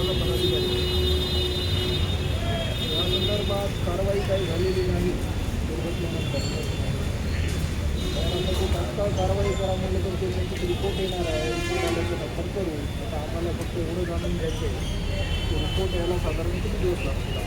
पोलिसाचा पदाधिकारी या संदर्भात कारवाई काही झालेली नाही दुर्घटनेनंतर. तर आता ते तात्काळ कारवाई करा म्हणलं तर ते त्यांची रिपोर्ट येणार आहे. रिपोर्ट आल्याचं नंतर करू. आता आम्हाला फक्त एवढं जाणून घ्यायचं आहे की रिपोर्ट यायला साधारण किती दिवस लागतील.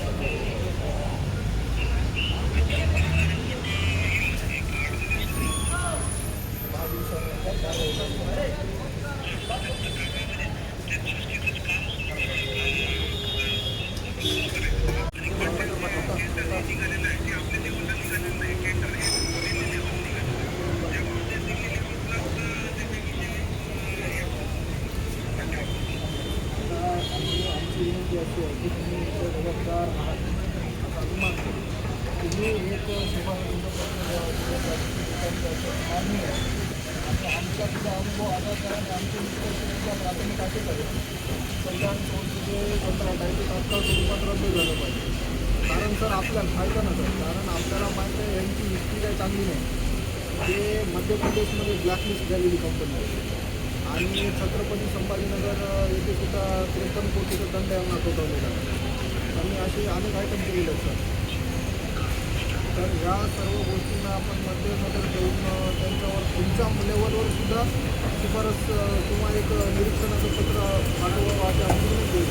आमची विनंती अशी आहे की तुम्ही इथं जबाबदार आहात असा अभिमान करू. तुम्ही एक मान्य आहे आणि आमचा तुझा अनुभव आधार करा आणि आमचे मित्र प्राथमिक असेच आहे कल्याण संस्थेचे कंत्राट आहे ते तात्काळ स्वरूपात रद्द झालं पाहिजे. कारण सर आपल्याला फायदा नसेल, कारण आपल्याला माहीत आहे यांची हिस्ट्री काही चांगली नाही. ते मध्य प्रदेशमध्ये ब्लॅकलिस्ट झालेली कंपनी आहे आणि छत्रपती संभाजीनगर येथे सुद्धा 53 कोटीचा दंड यांना ठोठावलेला आहे. त्यांनी असे अनेक आयटम केलेले आहेत सर. तर ह्या सर्व गोष्टींना आपण मध्यनजर ठेवून त्यांच्यावर तुमच्या लेवलवर सुद्धा शिफारस किंवा एक निरीक्षणाचं पत्र पाठवा अशा विनंती